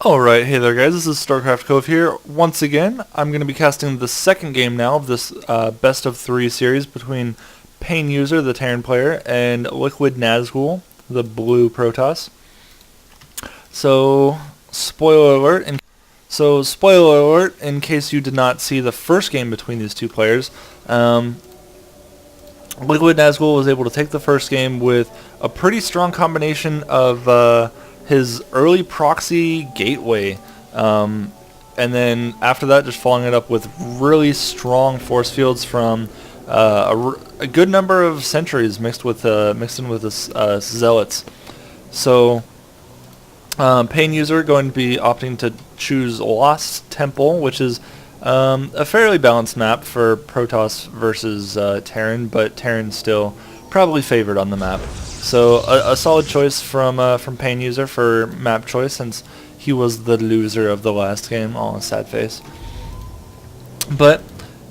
Alright, hey there guys, this is StarcraftCove here. Once again, I'm going to be casting the second game now of this best of three series between PainUser, the Terran player, and Liquid Nazgul, the blue Protoss. So, spoiler alert, in case you did not see the first game between these two players, Liquid Nazgul was able to take the first game with a pretty strong combination of his early proxy gateway, and then after that just following it up with really strong force fields from a good number of sentries mixed in with the zealots. So PainUser going to be opting to choose Lost Temple, which is a fairly balanced map for Protoss versus Terran, but Terran's still probably favored on the map. So a solid choice from PainUser for map choice, since he was the loser of the last game. Oh, a sad face. But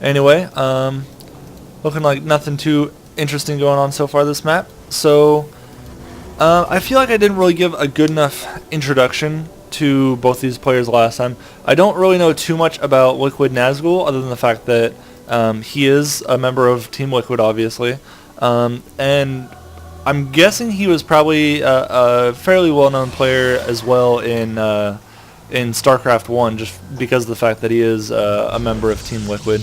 anyway, looking like nothing too interesting going on so far this map. So I feel like I didn't really give a good enough introduction to both these players last time. I don't really know too much about Liquid Nazgul other than the fact that he is a member of Team Liquid, obviously, and I'm guessing he was probably a fairly well-known player as well in Starcraft 1, just because of the fact that he is a member of Team Liquid.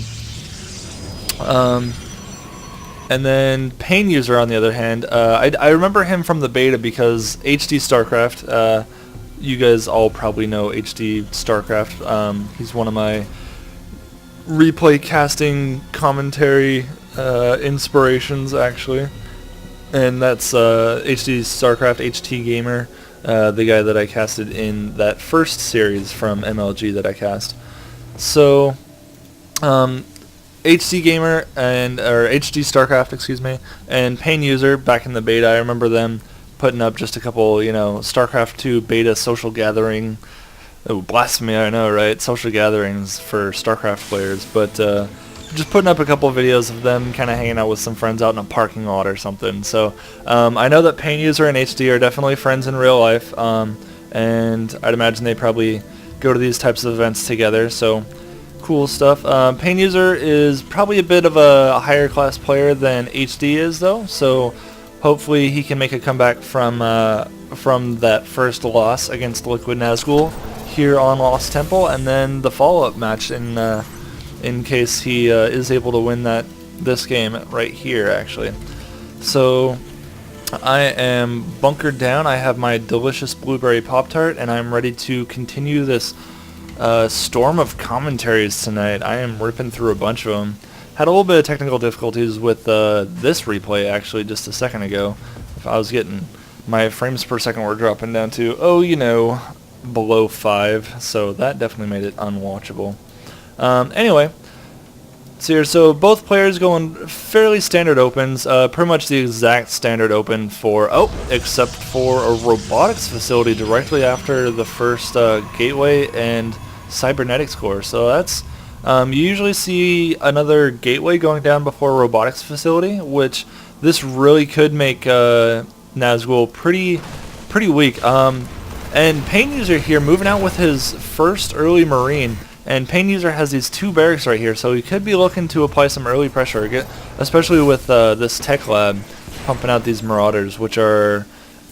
And then PainUser, on the other hand, I remember him from the beta because HD Starcraft, you guys all probably know HD Starcraft. He's one of my replay casting commentary inspirations, actually. And that's HD Starcraft, HT Gamer, the guy that I casted in that first series from MLG that I cast. So, HD Gamer or HD Starcraft, excuse me, and PainUser back in the beta, I remember them putting up just a couple, StarCraft 2 beta social gathering. Oh, blasphemy, I know, right? Social gatherings for StarCraft players, but just putting up a couple of videos of them kind of hanging out with some friends out in a parking lot or something. So I know that PainUser and HD are definitely friends in real life, and I'd imagine they probably go to these types of events together. So cool stuff. PainUser is probably a bit of a higher class player than HD is, though. So hopefully he can make a comeback from that first loss against Liquid Nazgul here on Lost Temple, and then the follow-up match in case he is able to win this game right here, actually. So I am bunkered down. I have my delicious blueberry Pop-Tart, and I'm ready to continue this storm of commentaries tonight. I am ripping through a bunch of them. Had a little bit of technical difficulties with this replay, actually, just a second ago. I was getting my frames per second were dropping down to, below 5, so that definitely made it unwatchable. Anyway, so both players going fairly standard opens, pretty much the exact standard open except for a robotics facility directly after the first gateway and cybernetics core. So that's, you usually see another gateway going down before a robotics facility, which this really could make Nazgul pretty weak. And PainUser here moving out with his first early Marine. And PainUser has these two barracks right here, so he could be looking to apply some early pressure, especially with this tech lab pumping out these Marauders, which are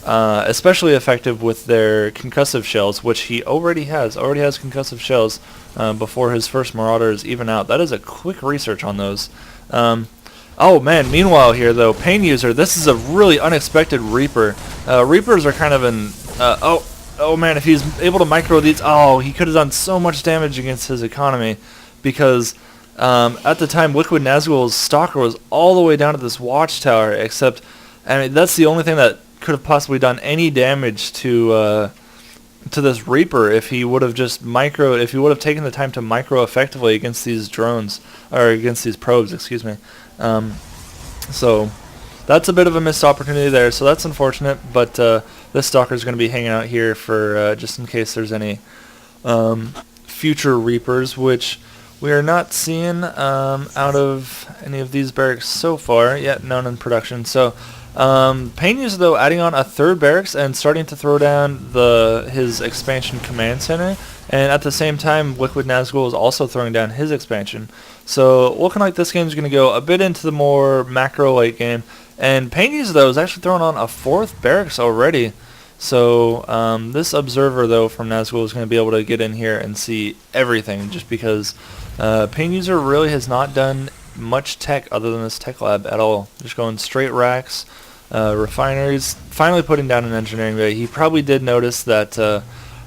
especially effective with their concussive shells, which he already has concussive shells before his first Marauder is even out. That is a quick research on those. Oh man, meanwhile here though, PainUser, this is a really unexpected Reaper. Reapers are kind of an, oh man, if he's able to micro these, he could have done so much damage against his economy, because at the time Liquid Nazgul's Stalker was all the way down to this watchtower, except, I mean, that's the only thing that could have possibly done any damage to this Reaper if he would have taken the time to micro effectively against these drones, or against these probes, excuse me. So that's a bit of a missed opportunity there, so that's unfortunate, but this Stalker is going to be hanging out here for just in case there's any future Reapers, which we are not seeing out of any of these barracks so far, yet none in production. So PainUser though adding on a third barracks and starting to throw down his expansion command center, and at the same time Liquid Nazgul is also throwing down his expansion. So looking like this game is going to go a bit into the more macro late game, and PainUser though is actually throwing on a fourth barracks already. So this observer though from Nazgul is going to be able to get in here and see everything, just because PainUser really has not done much tech other than this tech lab at all. Just going straight racks, refineries, finally putting down an engineering bay. He probably did notice that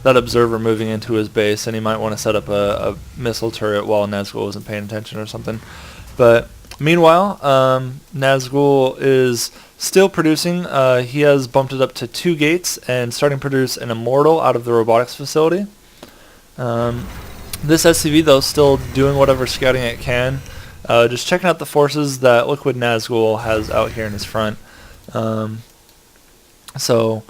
that observer moving into his base, and he might want to set up a missile turret while Nazgul wasn't paying attention or something. But meanwhile, Nazgul is still producing. He has bumped it up to 2 gates and starting to produce an immortal out of the robotics facility. This SCV though still doing whatever scouting it can. Just checking out the forces that Liquid Nazgul has out here in his front. So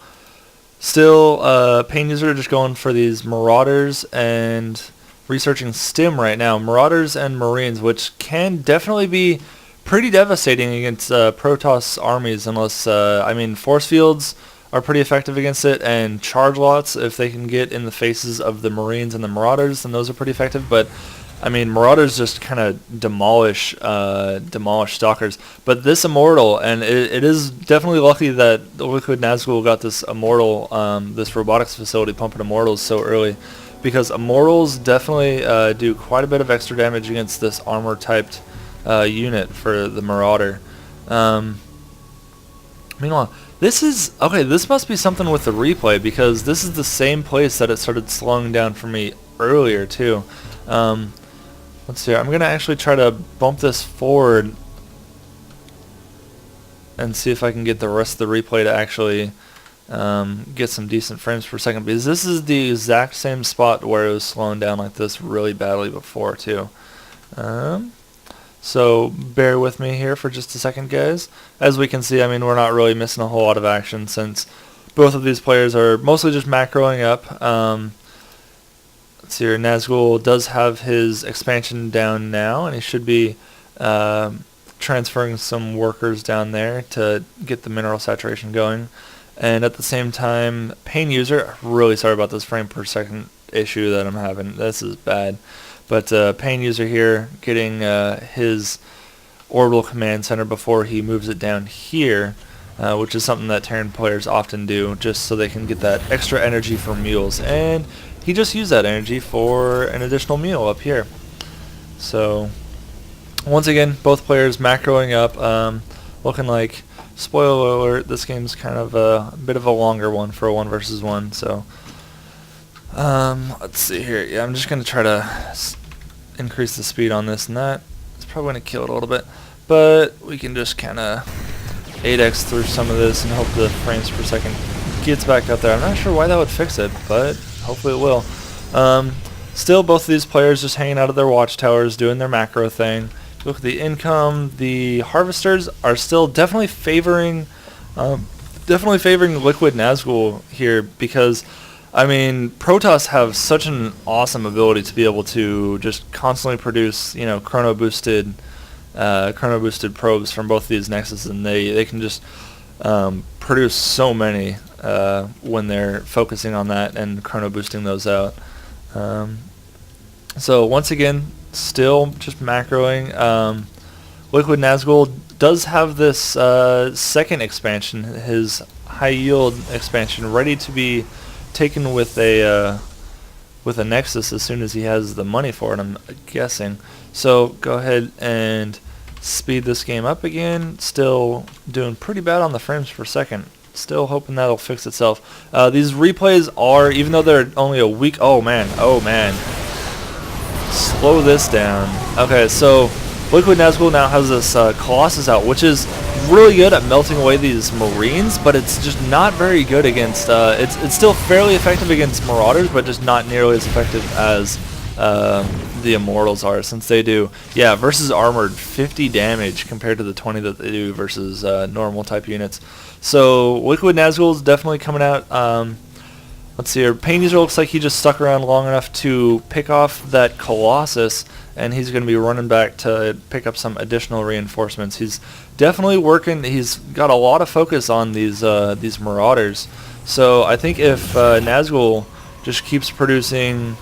still PainUser just going for these Marauders and researching Stim right now. Marauders and Marines, which can definitely be pretty devastating against Protoss armies, unless, I mean, force fields are pretty effective against it, and charge lots, if they can get in the faces of the Marines and the Marauders, then those are pretty effective. But I mean, Marauders just kind of demolish Stalkers. But this Immortal, and it is definitely lucky that Liquid Nazgul got this Immortal, this robotics facility pumping Immortals so early, because Immortals definitely do quite a bit of extra damage against this armor-typed unit for the Marauder. Meanwhile, this must be something with the replay, because this is the same place that it started slowing down for me earlier, too. Let's see, I'm going to actually try to bump this forward and see if I can get the rest of the replay to actually get some decent frames per second, because this is the exact same spot where it was slowing down like this really badly before too. So bear with me here for just a second, guys. As we can see, I mean, we're not really missing a whole lot of action, since both of these players are mostly just macroing up. Let's see here, Nazgul does have his expansion down now, and he should be transferring some workers down there to get the mineral saturation going. And at the same time, PainUser, really sorry about this frame per second issue that I'm having. This is bad. But PainUser here getting his orbital command center before he moves it down here, which is something that Terran players often do, just so they can get that extra energy for mules. And he just used that energy for an additional mule up here. So once again, both players macroing up, looking like, spoiler alert, this game's kind of a bit of a longer one for a 1 versus 1. So let's see here. Yeah, I'm just going to try to increase the speed on this and that. It's probably going to kill it a little bit, but we can just kind of 8x through some of this and hope the frames per second gets back up there. I'm not sure why that would fix it, but hopefully it will. Still, both of these players just hanging out of their watchtowers, doing their macro thing. Look at the income. The harvesters are still definitely favoring Liquid Nazgul here, because I mean, Protoss have such an awesome ability to be able to just constantly produce, you know, chrono boosted probes from both of these nexuses, and they can just produce so many when they're focusing on that and chrono boosting those out. So once again, still just macroing. Liquid Nazgul does have this second expansion, his high yield expansion, ready to be taken with a nexus as soon as he has the money for it, I'm guessing. So go ahead and speed this game up again. Still doing pretty bad on the frames per second. Still hoping that'll fix itself. These replays are, even though they're only a week, oh man, slow this down. Okay, so Liquid Nazgul now has this Colossus out, which is really good at melting away these Marines, but it's just not very good against, it's still fairly effective against Marauders, but just not nearly as effective as the Immortals are, since they do, yeah, versus Armored, 50 damage compared to the 20 that they do versus normal type units. So Liquid Nazgul is definitely coming out let's see here. PainUser looks like he just stuck around long enough to pick off that Colossus, and he's going to be running back to pick up some additional reinforcements. He's definitely working. He's got a lot of focus on these Marauders. So I think if Nazgul just keeps producing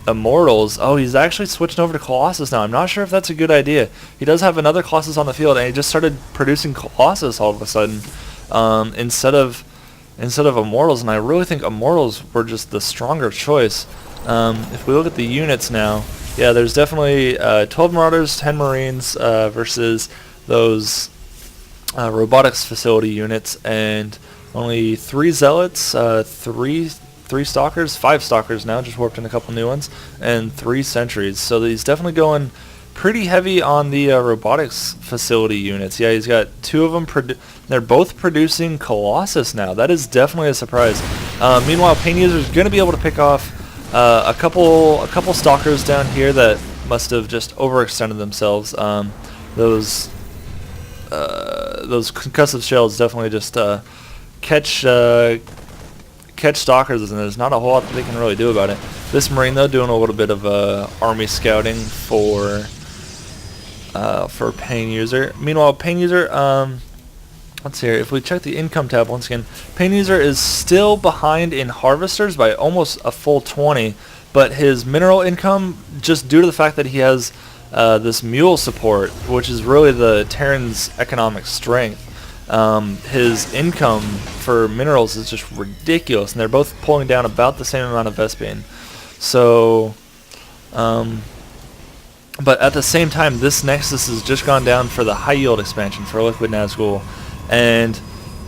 Immortals. Oh, he's actually switching over to Colossus now. I'm not sure if that's a good idea. He does have another Colossus on the field, and he just started producing Colossus all of a sudden instead of Immortals, and I really think Immortals were just the stronger choice. If we look at the units now, yeah, there's definitely 12 Marauders, 10 Marines versus those robotics facility units, and only 3 Zealots, 3 Stalkers, 5 Stalkers now, just warped in a couple new ones, and 3 Sentries. So he's definitely going pretty heavy on the robotics facility units. Yeah, he's got 2 of them. They're both producing Colossus now. That is definitely a surprise. Meanwhile, PainUser is going to be able to pick off a couple Stalkers down here that must have just overextended themselves. Those concussive shells definitely just catch Stalkers, and there's not a whole lot that they can really do about it. This Marine, though, doing a little bit of army scouting for PainUser. Meanwhile, PainUser, let's see here. If we check the income tab once again, PainUser is still behind in harvesters by almost a full 20, but his mineral income, just due to the fact that he has this mule support, which is really the Terran's economic strength, his income for minerals is just ridiculous, and they're both pulling down about the same amount of Vespene. So, but at the same time, this Nexus has just gone down for the high yield expansion for Liquid Nazgul, and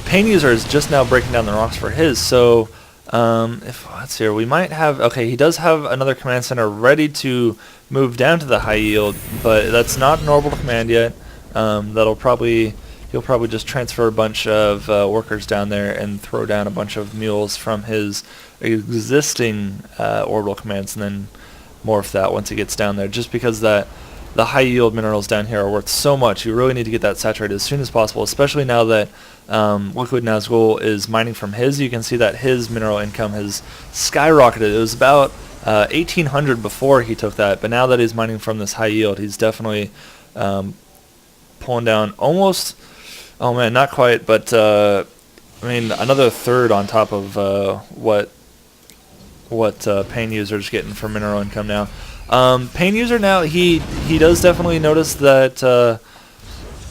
PainUser is just now breaking down the rocks for his. So, let's see here, we might have, okay, he does have another command center ready to move down to the high yield, but that's not an orbital command yet. He'll probably just transfer a bunch of workers down there and throw down a bunch of mules from his existing orbital commands, and then morph that once he gets down there, just because the high yield minerals down here are worth so much. You really need to get that saturated as soon as possible, especially now that Liquid Nazgul is mining from his. You can see that his mineral income has skyrocketed. It was about 1,800 before he took that, but now that he's mining from this high yield, he's definitely pulling down almost, oh man, not quite, but I mean another third on top of what PainUser's getting for mineral income now. PainUser now, he does definitely notice that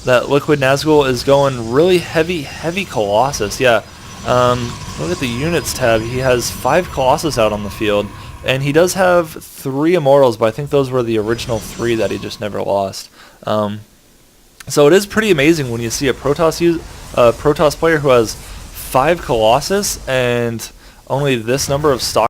that Liquid Nazgul is going really heavy Colossus. Yeah, look at the units tab. He has 5 Colossus out on the field, and he does have 3 Immortals, but I think those were the original 3 that he just never lost. So it is pretty amazing when you see a Protoss player who has 5 Colossus and only this number of stock